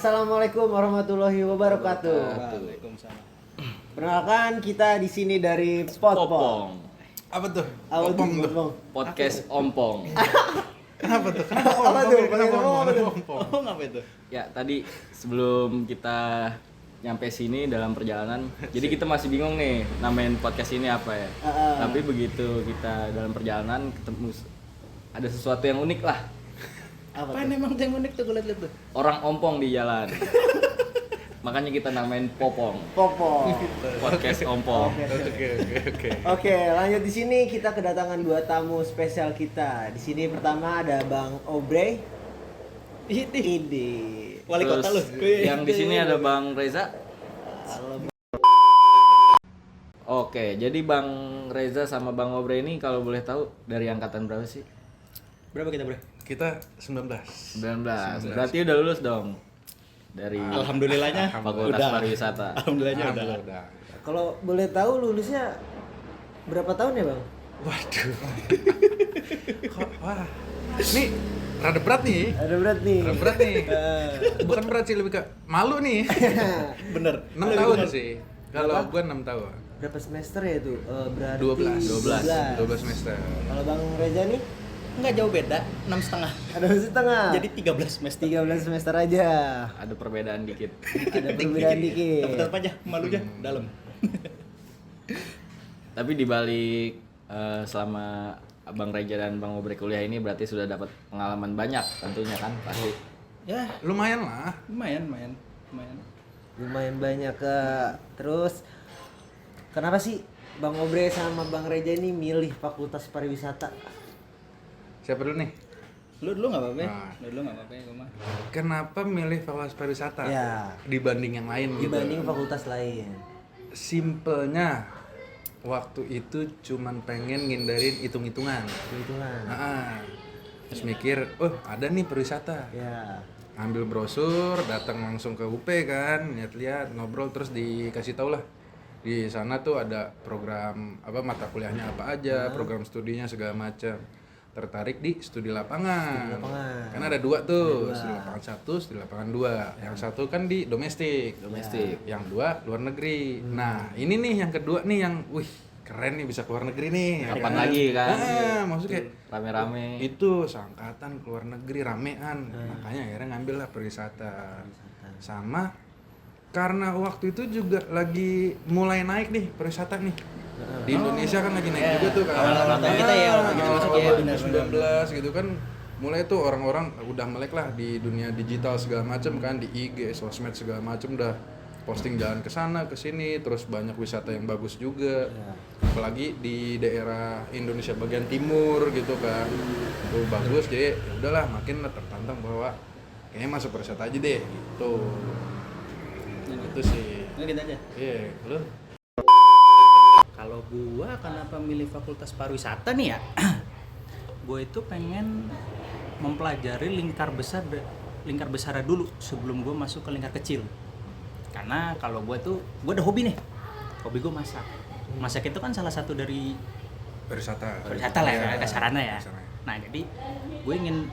Assalamualaikum warahmatullahi wabarakatuh. Waalaikumsalam. Perkenalkan kita di sini dari Potpong. Apa tuh? Opong Opong tuh. tuh. Podcast Ompong. Kenapa tuh? Kenapa Apa tuh? Kenapa Apa tuh? Ompong? Oh, ngapa itu? Ya, tadi sebelum kita nyampe sini dalam perjalanan, jadi kita masih bingung nih namain podcast ini apa ya. Tapi begitu kita dalam perjalanan ketemu ada sesuatu yang unik lah. Apa Apaan tuh? emang yang unik tuh gue liat tuh? Orang ompong di jalan. Makanya kita namain Popong. Popong. Podcast Ompong. Oke. Oke, lanjut di sini kita kedatangan dua tamu spesial kita. Di sini pertama ada Bang Obrey. Ini. Wali kota lu. Yang di sini ada Bang Reza. Halo. Oke, jadi Bang Reza sama Bang Obrey ini kalau boleh tahu dari angkatan berapa sih? Berapa kita, Bro? Kita 19. 19. Berarti udah lulus dong. Dari Alhamdulillahnya Fakultas udah. Pariwisata. Alhamdulillahnya udah. Udah. Kalau boleh tahu lulusnya berapa tahun ya, Bang? Waduh. Wah. Ini rada berat nih. Ada berat nih. Rada berat nih. Bukan berat sih, lebih ke malu nih. Bener. 6 tahun sih. Kalau gua 6 tahun. Berapa semester ya itu? Berarti 12 semester. Kalau Bang Reza nih Enggak jauh beda, 6,5. ada setengah. Jadi 13 semester. 13 semester aja. Ada perbedaan dikit. Ada perbedaan dikit. Tetap aja malunya dalam. Tapi di balik selama Bang Reza dan Bang Obrey kuliah ini berarti sudah dapat pengalaman banyak tentunya kan pasti. Ya, Lumayan lah. lumayan. Lumayan banyak terus kenapa sih Bang Obrey sama Bang Reza ini milih Fakultas Pariwisata? Siapa dulu nih? Lu dulu enggak apa-apa. Nah. Lu dulu enggak apa-apa ya, gua mah. Kenapa milih Fakultas Pariwisata? Ya. Dibanding yang lain gitu. Dibanding fakultas lain. Simpelnya waktu itu cuman pengen ngindarin hitung-hitungan. Hitungan. Terus mikir, oh ada nih pariwisata. Ya. Ambil brosur, datang langsung ke UP kan, lihat-lihat, ngobrol, terus dikasih tau lah di sana tuh ada program apa mata kuliahnya apa aja, program studinya segala macam. Tertarik di studi lapangan. Studi lapangan. Karena ada dua tuh, Ada dua. studi lapangan 1, studi lapangan 2. Yang satu kan di domestik. Yang 2 luar negeri. Nah, ini nih yang kedua nih yang wih, keren nih bisa keluar negeri nih. Kapan lagi kan? Maksudnya kayak Rame-rame. itu seangkatan keluar negeri ramean. Makanya akhirnya ngambil lah pariwisata. Sama karena waktu itu juga lagi mulai naik nih pariwisata nih. Di Indonesia kan lagi naik juga tuh kan. Awal-awal tahun kita ya, waktu kita masuk ya, awal benar, 2019 gitu kan. Mulai tuh orang-orang udah melek lah di dunia digital segala macam kan, di IG, sosmed segala macam udah posting jalan ke sana ke sini, terus banyak wisata yang bagus juga. Apalagi di daerah Indonesia bagian timur gitu kan. Tuh bagus jadi ya udahlah makin tertantang bahwa kayaknya masuk pariwisata aja deh gitu. Itu sih. Lu gitu aja. Iya, lu Kalau gua kenapa milih Fakultas Pariwisata nih ya? Gua itu pengen mempelajari lingkar besar dulu sebelum gua masuk ke lingkar kecil. Karena kalau gua ada hobi nih. Hobi gua masak. Masak itu kan salah satu dari pariwisata lah Iya, ya, kasarana ya. kasarnya. Nah, jadi gue ingin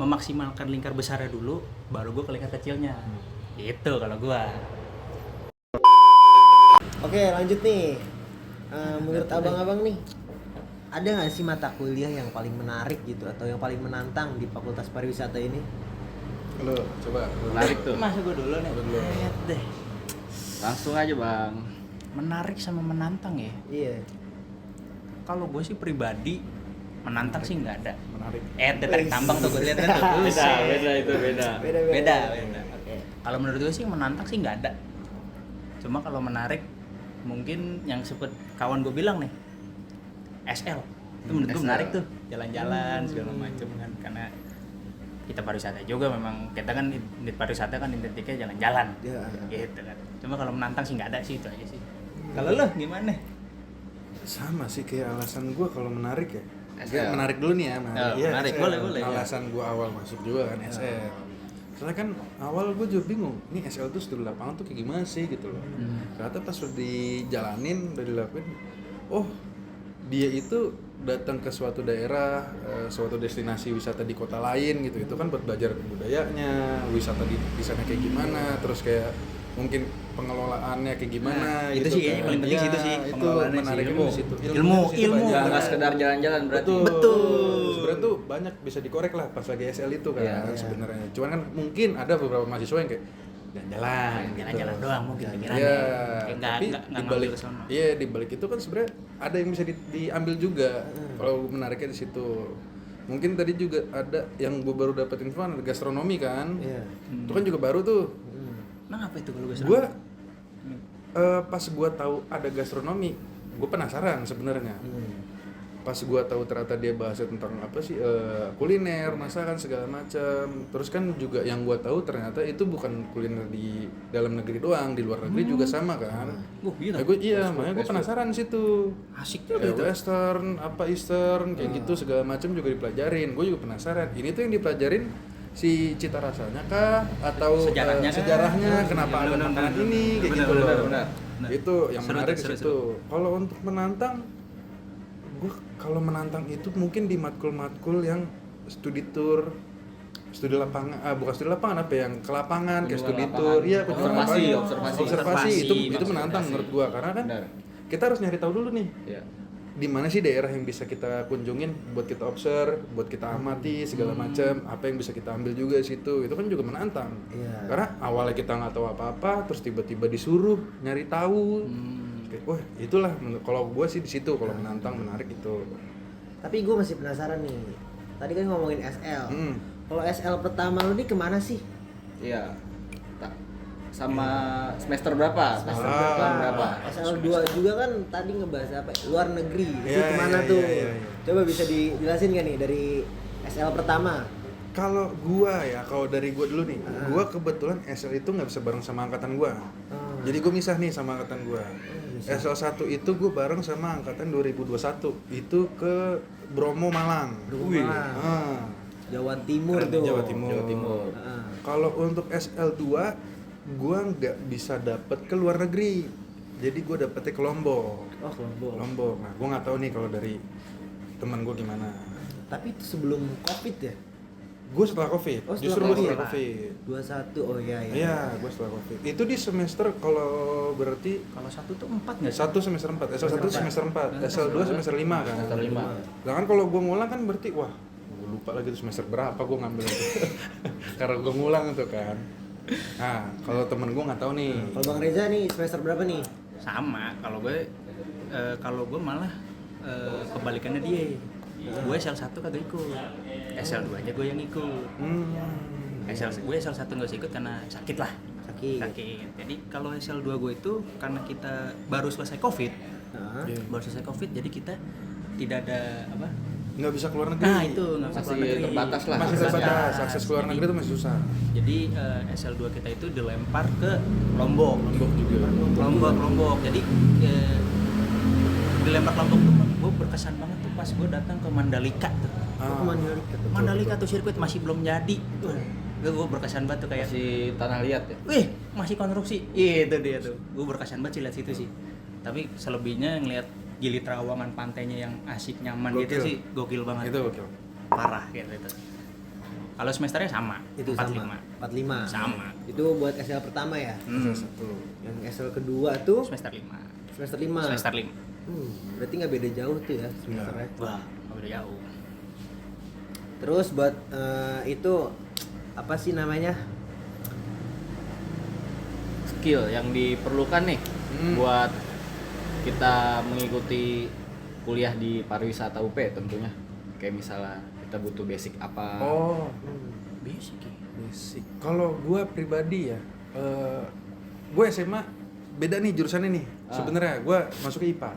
memaksimalkan lingkar besarnya dulu baru gue ke lingkar kecilnya. Gitu kalau gua. Oke, lanjut nih. Menurut abang-abang nih, ada nggak sih mata kuliah yang paling menarik gitu atau yang paling menantang di Fakultas Pariwisata ini? Lu coba Menarik tuh. Masa gue dulu nih. Lihat deh. Langsung aja, Bang. Menarik sama menantang ya. Iya. Kalau gue sih pribadi menantang sih nggak ada. menarik. Tarik tambang tuh gue lihat kan tuh. Beda. Beda. Oke. Kalau menurut gue sih menantang sih nggak ada. Cuma kalau menarik mungkin yang sempet kawan gue bilang nih SL itu menurut gue SL. menarik tuh, jalan-jalan segala macam kan, karena kita pariwisata juga, memang kita kan di pariwisata kan identiknya jalan-jalan Ya. gitu kan. Cuma kalau menantang sih nggak ada sih, itu aja sih. Kalau lo gimana? Sama sih kayak alasan gua kalau menarik ya. SL. Menarik dulu nih ya, Menarik, SL. boleh, ya. Alasan gua awal masuk juga kan SL. Soalnya kan awal gue juga bingung, ini SL tuh studi lapangan tuh kayak gimana sih gitu loh. Ternyata pas udah dijalanin, udah dilakuin, oh dia itu datang ke suatu daerah, suatu destinasi wisata di kota lain gitu, itu kan buat belajar budayanya, wisata di sana kayak gimana, terus kayak mungkin pengelolaannya kayak gimana itu gitu sih kayaknya paling penting sih itu sih, itu pengelolaannya sih, menariknya ilmu. di situ. Ilmu, di situ ilmu. banyak. Nggak sekedar jalan-jalan berarti. Betul. Sebenarnya tuh banyak bisa dikorek lah pas lagi SL itu kan Iya. sebenarnya. Cuman kan mungkin ada beberapa mahasiswa yang kayak jalan-jalan gitu. Jalan-jalan doang mungkin pikirannya. Iya, Kayak nggak tapi ngambil dibalik ke sono. iya dibalik itu kan sebenarnya ada yang bisa diambil juga. Kalau menariknya di situ. Mungkin tadi juga ada yang gue baru dapat info ada gastronomi kan. Iya. Itu kan juga baru tuh. Nah, apa itu kalau gue Gue pas gue tahu ada gastronomi, gue penasaran sebenarnya. Pas gue tahu ternyata dia bahasnya tentang apa sih kuliner, masakan segala macam. Terus kan juga yang gue tahu ternyata itu bukan kuliner di dalam negeri doang, di luar negeri juga sama kan. gitu. Makanya gue penasaran situ. Asik Kayak juga itu. western, apa eastern, kayak gitu segala macam juga dipelajarin. Gue juga penasaran. Ini tuh yang dipelajarin si cita rasanya kah atau Sejarahnya kah? sejarahnya kenapa ada Benar, makanan benar, ini kayak benar, gitu benar, loh. benar. Itu yang Seru menarik tuh, di seru, situ. Kalau untuk menantang, gue kalau menantang itu mungkin di matkul-matkul yang studi tour, studi lapangan, bukan studi lapangan apa yang ke lapangan, kayak Kunjungan studi lapangan. tour, iya Observasi, observasi observasi. itu Observasi. menantang menurut gua karena kan Benar. kita harus nyari tahu dulu nih Iya. di mana sih daerah yang bisa kita kunjungin buat kita observe, buat kita amati segala macam, apa yang bisa kita ambil juga di situ. Itu kan juga menantang. Iya. Karena awalnya kita nggak tahu apa-apa, terus tiba-tiba disuruh nyari tahu. Kayak, wah, itulah kalau gua sih di situ kalau menantang menarik itu. Tapi gue masih penasaran nih. Tadi kan ngomongin SL. Hmm. Kalau SL pertama lu nih kemana sih? Iya. Sama semester berapa? Semester Ah. berapa? SL 2 juga kan tadi ngebahas apa? Luar negeri. Itu Iya, kemana iya, tuh? iya, iya, iya. Coba bisa dijelasin gak nih dari SL pertama? Kalau gua ya, kalau dari gua dulu nih, gua kebetulan SL itu nggak bisa bareng sama angkatan gua. Jadi gua misah nih sama angkatan gua. SL 1 itu gua bareng sama angkatan 2021. Itu ke Bromo Malang. Bromo Wih. Malang. Ah. Jawa Timur Keren, tuh. Jawa Timur. Jawa Timur. Ah. Kalau untuk SL2, gua nggak bisa dapet ke luar negeri. Jadi gua dapetnya ke Lombok. Oh, Lombok. Lombok. Nah, gua nggak tahu nih kalau dari teman gua gimana. Tapi itu sebelum Covid ya? Gua setelah Covid. Oh, setelah Justru gua Covid. setelah Covid. 21. Oh iya iya. Iya, gue setelah Covid. Itu di semester kalau berarti Kalau satu tuh 4 nggak sih? 1 semester 4, SL1 semester 4, SL2 semester 5 kan. Semester 5. Nah kan kalau gue ngulang kan berarti wah, gue lupa lagi tuh semester berapa gue ngambil itu. Karena gue ngulang itu kan. Nah, kalau temen gue nggak tahu nih. Kalau Bang Reza nih semester berapa nih? Sama. Kalau gue malah kebalikannya dia. Gue SL1 kagak ikut. SL2 aja gue yang ikut. Gue SL1 nggak usah ikut karena sakit lah. Sakit. Jadi kalau SL2 gue itu karena kita baru selesai Covid, Nah, Iya. baru selesai Covid, jadi kita tidak ada apa? Nggak bisa keluar negeri. Nah itu nggak bisa Masih keluar negeri. terbatas lah. Masih terbatas, akses keluar negeri itu masih susah. Jadi SL2 kita itu dilempar ke Lombok. Lombok juga. Lombok. Jadi dilempar Lombok tuh gue berkesan banget tuh pas gue datang ke Mandalika tuh. Aku Mandalika tuh. Mandalika tuh sirkuit masih belum jadi. Gue berkesan banget tuh kayak Masih tanah liat ya. wih, masih konstruksi. Itu dia tuh. Gue berkesan banget sih lihat situ sih. Tapi selebihnya ngelihat Gili Trawangan pantainya yang asik nyaman gitu Gokil. sih gokil banget. Itu oke. Parah gitu itu. Kalau semesternya sama. Itu 45. sama. 45. Sama. Itu buat SL pertama ya. Satu. Yang SL kedua tuh Semester 5. semester 5. Semester 5. Berarti nggak beda jauh tuh ya semesternya. Wah, udah jauh. Terus buat itu apa sih namanya? Skill yang diperlukan nih buat kita mengikuti kuliah di pariwisata UP tentunya. Kayak misalnya kita butuh basic apa. Oh, Basic ya. basic. Kalau gua pribadi ya, gue SMA beda nih jurusannya nih. Sebenarnya gua masuk ke IPA.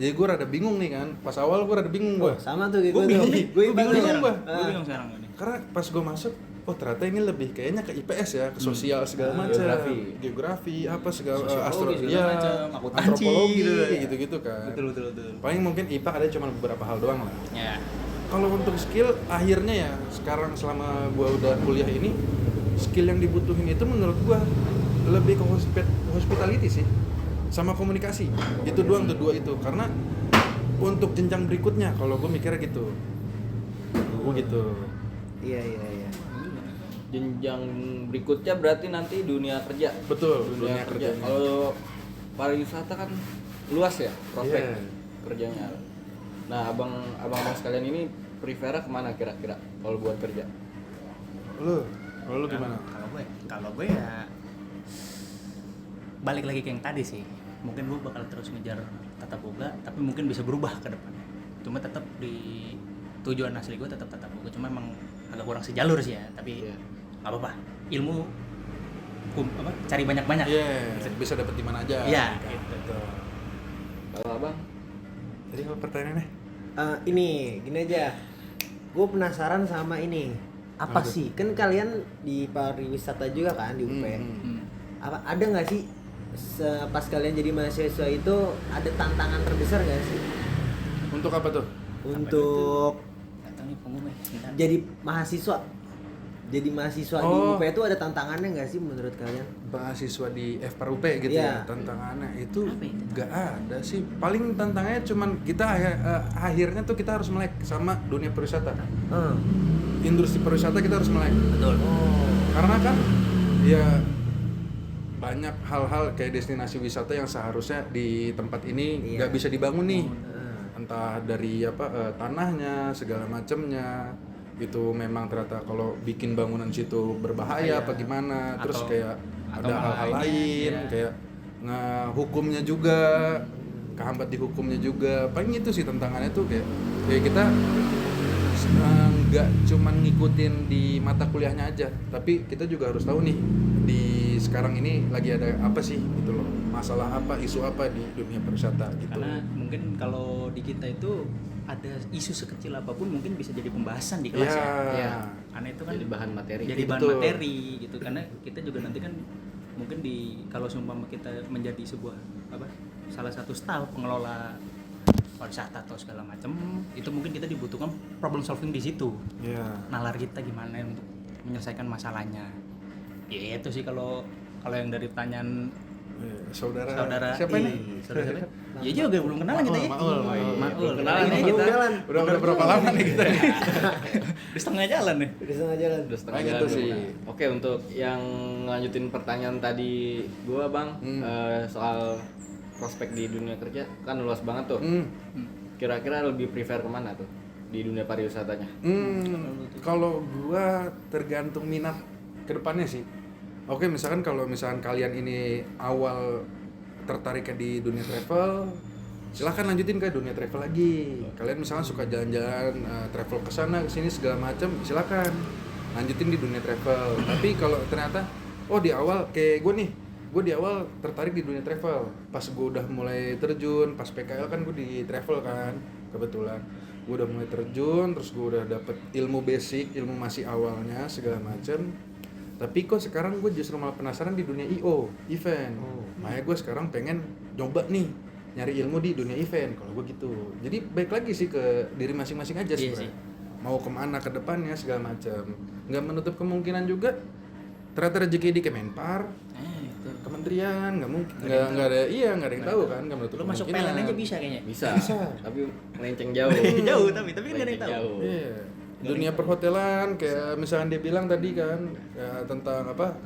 Jadi gua rada bingung nih kan. Pas awal gua rada bingung gua. Sama tuh kayak Gua gue tuh. bingung. Gue Gua bingung bingung, sekarang. Bang. Gue bingung sekarang ini. Karena pas gua masuk, oh ternyata ini lebih kayaknya ke IPS ya, ke sosial segala macam. Geografi, apa segala Sosiologi segala ya, macam, akuntansi antropologi gitu ya. gitu-gitu kan. Betul. Paling mungkin IPA ada cuma beberapa hal doang lah. Ya. Kalau untuk skill akhirnya ya sekarang selama gua udah kuliah ini, skill yang dibutuhin itu menurut gua lebih ke hospitality sih, sama komunikasi. Itu doang tuh dua itu karena untuk jenjang berikutnya kalau gue mikirnya gitu. Gue gitu. Iya. Jenjang berikutnya berarti nanti dunia kerja. Betul, dunia dunia kerja. kerjanya. Kalau pariwisata kan luas ya prospek Iya. kerjanya. Nah, abang sekalian ini prefer kemana kira-kira kalau buat kerja? Kalau lu gimana? Kalau gue ya balik lagi ke yang tadi sih. Mungkin gue bakal terus ngejar tata boga, tapi mungkin bisa berubah ke depan. Cuma tetap di tujuan asli gue tetap tata boga. Cuma emang agak kurang sejalur sih ya. Tapi Iya. nggak apa-apa. Ilmu cari banyak-banyak. Iya, bisa dapet di mana aja. Iya, kan? gitu. Betul. Kalau abang? Jadi apa pertanyaannya? Ini gini aja, gue penasaran sama ini apa Apa tuh? sih, kan kalian di pariwisata juga kan di UP. Hmm. Apa ada nggak sih pas kalian jadi mahasiswa itu ada tantangan terbesar nggak sih Untuk apa tuh? untuk Nggak tahu nih pengumuman. Bentar. jadi mahasiswa di Oh. UP itu ada tantangannya nggak sih menurut kalian? Mahasiswa di FPRUP gitu Iya. ya, tantangannya itu Apa itu? nggak ada sih. Paling tantangannya cuman kita akhirnya tuh kita harus melek sama dunia pariwisata. Industri pariwisata kita harus melek. Betul. Karena kan ya banyak hal-hal kayak destinasi wisata yang seharusnya di tempat ini Iya. nggak bisa dibangun nih. Heeh. Entah dari tanahnya segala macamnya itu memang ternyata kalau bikin bangunan situ berbahaya apa gimana, terus Atau- kayak atau ada hal-hal lainnya, lain iya. kayak hukumnya juga, kehambat di hukumnya juga. Paling itu sih tantangannya tuh kayak kita nggak cuman ngikutin di mata kuliahnya aja, tapi kita juga harus tahu nih di sekarang ini lagi ada apa sih gitu loh, masalah apa, isu apa di dunia pariwisata gitu. Karena mungkin kalau di kita itu ada isu sekecil apapun mungkin bisa jadi pembahasan di kelas Iya. ya. Iya. Karena itu kan Jadi bahan materi. Jadi bahan Betul. materi gitu. Karena kita juga nanti kan mungkin kalau seumpama kita menjadi sebuah salah satu staf pengelola pariwisata atau segala macam, itu mungkin kita dibutuhkan problem solving di situ. Iya. Nalar kita gimana untuk menyelesaikan masalahnya. Ya itu sih kalau yang dari pertanyaan saudara siapa Ih, nih? saudara siapa? Ya juga belum kenalan kita ya. Maul. Maul. Kenalan Ini nih kita Jalan. Udah berapa lama nih kita? di setengah jalan nih. Di setengah jalan. Udah setengah Kayak jalan gitu sih. belum? Oke, untuk yang lanjutin pertanyaan tadi gua bang soal prospek di dunia kerja kan luas banget tuh. Kira-kira lebih prefer kemana tuh di dunia pariwisatanya? Kalau gua tergantung minat kedepannya sih. Oke, misalkan kalau misalkan kalian ini awal tertariknya di dunia travel, silahkan lanjutin ke dunia travel lagi. Kalian misalkan suka jalan-jalan, travel ke sana ke sini segala macam, silakan lanjutin di dunia travel. Tapi kalau ternyata di awal kayak gue di awal tertarik di dunia travel. Pas gue udah mulai terjun, pas PKL kan gue di travel kan, kebetulan gue udah mulai terjun, terus gue udah dapet ilmu basic, ilmu masih awalnya segala macam. Tapi kok sekarang gue justru malah penasaran di dunia event. Makanya gue sekarang pengen coba nih nyari ilmu di dunia event kalau gue gitu. Jadi baik lagi sih ke diri masing-masing aja Iya sebenarnya. sih. Mau kemana ke depannya segala macam. Nggak menutup kemungkinan juga ternyata rezeki di Kemenpar, Itu. kementerian, nggak mungkin nggak ada ada yang tahu kan, nggak menutup Lu masuk kemungkinan. PLN aja bisa kayaknya. Bisa. Tapi melenceng jauh. Jauh tapi kan nggak ada yang Melenceng tahu. jauh. Iya. Dunia perhotelan kayak misalkan dia bilang tadi kan tentang apa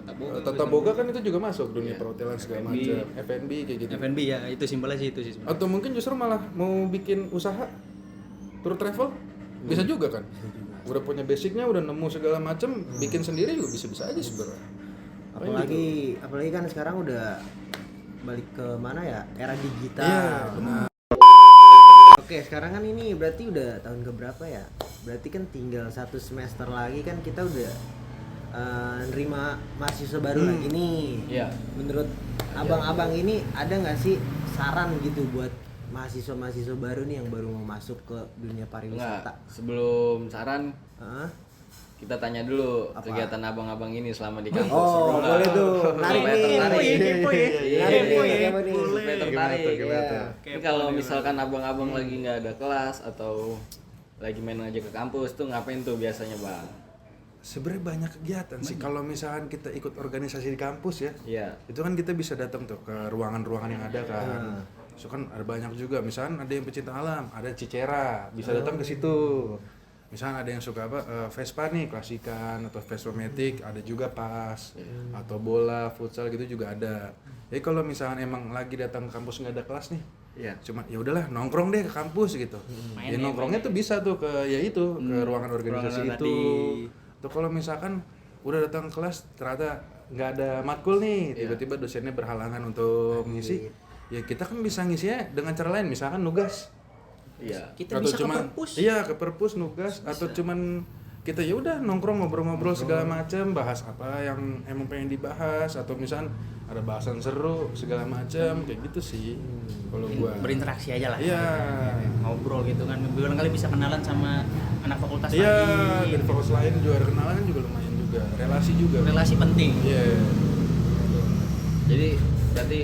tata boga kan itu juga masuk dunia perhotelan segala F&B. macam, F&B kayak gitu. F&B ya itu simpelnya sih itu sih. sebenarnya. Atau mungkin justru malah mau bikin usaha tour travel bisa juga kan. Udah punya basicnya, udah nemu segala macam, bikin sendiri juga bisa-bisa aja sebenarnya. Apalagi kan sekarang udah balik ke mana ya, era digital. Iya, benar. Oke, sekarang kan ini berarti udah tahun keberapa ya? Berarti kan tinggal 1 semester lagi kan kita udah nerima mahasiswa baru lagi nih. Iya. Menurut abang-abang ini ada nggak sih saran gitu buat mahasiswa-mahasiswa baru nih yang baru mau masuk ke dunia pariwisata? Enggak, sebelum saran Hah? kita tanya dulu Apa? kegiatan abang-abang ini selama di kampus. Oh, Seru nggak? boleh tuh. Menarik Supaya nih. tertarik. Kepo ya. Iya, Menarik nih, boleh. kepo nih. Supaya tertarik. Gimana tuh? Iya. Ini kalau misalkan abang-abang lagi nggak ada kelas atau lagi main aja ke kampus tuh ngapain tuh biasanya bang? Sebenarnya banyak kegiatan sih kalau misalkan kita ikut organisasi di kampus ya. Iya. Itu kan kita bisa datang tuh ke ruangan-ruangan yang ada kan. So kan ada banyak juga, misalkan ada yang pecinta alam, ada Cicera, bisa datang ke situ. Misalkan ada yang suka Vespa nih, klasikan atau Vespa Matic, ada juga pas. Atau bola, futsal gitu juga ada. Jadi kalau misalkan emang lagi datang ke kampus nggak ada kelas nih, cuma ya udahlah nongkrong deh ke kampus gitu. Ya nongkrongnya tuh bisa tuh ke ke ruangan organisasi ruangan itu. Tuh kalau misalkan udah datang ke kelas ternyata nggak ada matkul nih, tiba-tiba dosennya berhalangan untuk ngisi. Ya kita kan bisa ngisinya dengan cara lain, misalkan nugas. Iya. Kita Atau bisa cuman, ke perpus. Iya, ke perpus nugas atau cuman kita ya udah nongkrong ngobrol-ngobrol segala macam, bahas apa yang emang pengen dibahas atau misalkan ada bahasan seru segala macam kayak gitu sih. Kalau gua Berinteraksi aja lah. Iya. Ngobrol gitu kan. Barangkali bisa kenalan sama anak fakultas Iya, lain. dari fakultas lain juga ada kenalan kan juga lumayan juga. Relasi juga. Relasi penting. Iya. Jadi berarti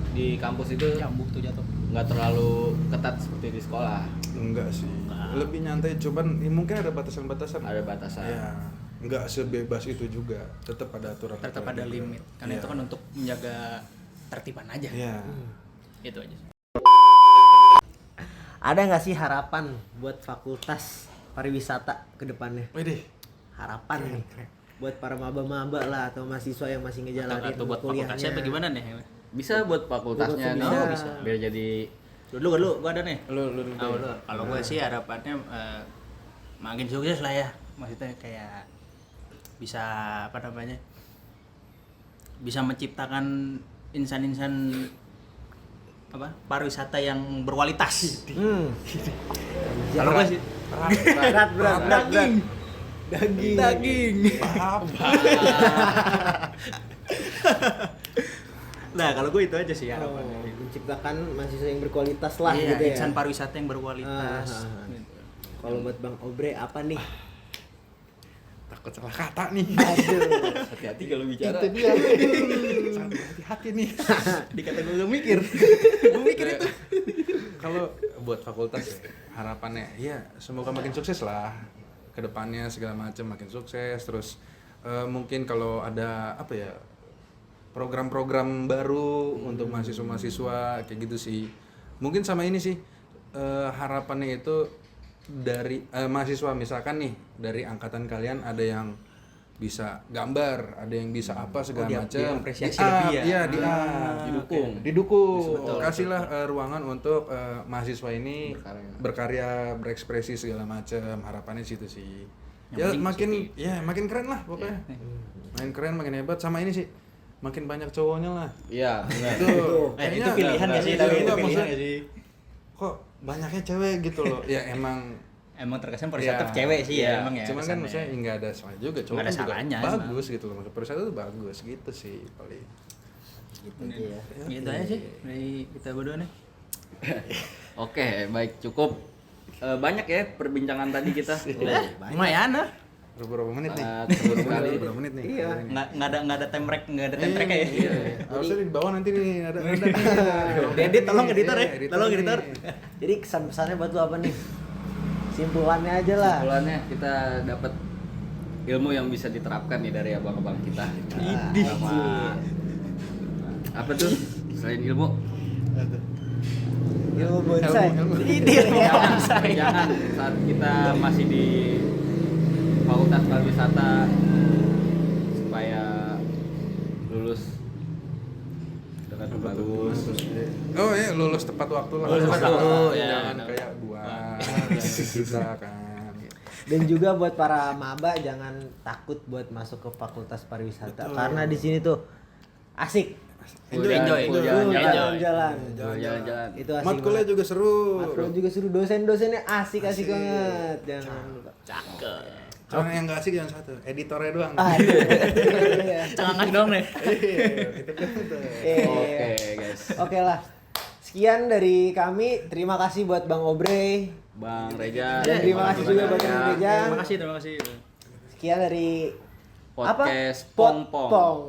di kampus itu Cambuk tuh jatuh. nggak terlalu ketat seperti di sekolah. Enggak sih. Lebih nyantai, cuman ya mungkin ada batasan-batasan. Ada batasan. Ya, enggak sebebas itu juga. Tetap ada aturan. Tetap ada limit. Karena Iya. itu kan untuk menjaga tertiban aja. Iya. Itu aja. Ada nggak sih harapan buat fakultas pariwisata ke depannya? Widih. Harapan nih buat para maba-maba lah atau mahasiswa yang masih ngejalanin Atau buat fakultasnya bagaimana nih? Bisa buat fakultasnya nih. Bisa. Bisa. Biar jadi Dulu gua ada nih. Lu Kalau gue sih harapannya makin sukses lah ya. Maksudnya kayak bisa apa namanya? Bisa menciptakan insan-insan apa? Pariwisata yang berkualitas. Kalau gue sih berat. daging. Nah, kalau gue itu aja sih harapannya. Menciptakan mahasiswa yang berkualitas lah Iya, gitu ya. insan pariwisata yang berkualitas. Gitu. Kalau buat Bang Obre apa nih? takut salah kata nih. hati-hati kalau bicara. Itu dia. Sangat hati-hati nih. Dikata gue gak mikir. Gue mikir itu. Kalau buat fakultas ya, harapannya ya semoga makin sukses lah. Kedepannya segala macam makin sukses. Terus mungkin kalau ada apa ya, program-program baru untuk mahasiswa-mahasiswa kayak gitu sih. Mungkin sama ini sih harapannya itu dari mahasiswa, misalkan nih dari angkatan kalian ada yang bisa gambar, ada yang bisa apa segala macam. diapresiasi lebih ya. Iya, didukung. Betul, Kasihlah ruangan untuk mahasiswa ini Berkarya. berkarya, berekspresi segala macam. Harapannya situ sih. Yang Ya penting makin keren lah pokoknya. Makin keren, makin hebat. Sama ini sih, makin banyak cowoknya lah. Iya, benar. Tuh, Itu pilihan gak sih? Iya, Tapi itu enggak, pilihan maksudnya, gak sih? kok banyaknya cewek gitu loh. Ya Emang terkesan pariwisata Iya, cewek sih iya. ya emang ya. Cuman kan kesannya. maksudnya nggak ada salah juga, cowok Nggak ada kan juga salahnya, bagus gitu loh. Maksudnya pariwisata itu bagus gitu sih paling. Gitu aja ya. Gitu aja sih dari kita berdua nih. Oke, baik, cukup banyak ya perbincangan tadi kita. Lumayan lah. Berapa menit nih? Sangat seru sekali. Berapa menit nih? Iya. Nggak ada temprek ya. Iya. Harusnya di bawah nanti nih ada Edit, tolong editor ya. Tolong editor. Jadi kesan-pesannya buat lu apa nih? Simpulannya aja lah. Kesimpulannya kita dapat ilmu yang bisa diterapkan nih dari abang-abang kita. Idih. Sama apa tuh selain ilmu? Ilmu bonsai. Ini Jangan saat kita masih di Fakultas Pariwisata supaya lulus dengan bagus. Oh iya, lulus tepat waktu lah. Lulus tepat waktu, ya. Jangan kayak gua. Kita kan. Dan juga buat para maba jangan takut buat masuk ke Fakultas Pariwisata karena di sini tuh asik. Enjoy. Jalan-jalan. Jalan-jalan. Itu asik. Matkulnya banget. juga seru. Matkul juga seru, dosen-dosennya asik banget. Jangan lupa. Cakep. Cuma yang nggak asik yang satu, editornya doang. Cengangak dong nih. Oke, guys. Oke lah. Sekian dari kami. Terima kasih buat Bang Obre. Bang Reja. Dan terima kasih juga buat Bang Reja. Terima kasih. Sekian dari Podcast Pot Pong Pong. Pong.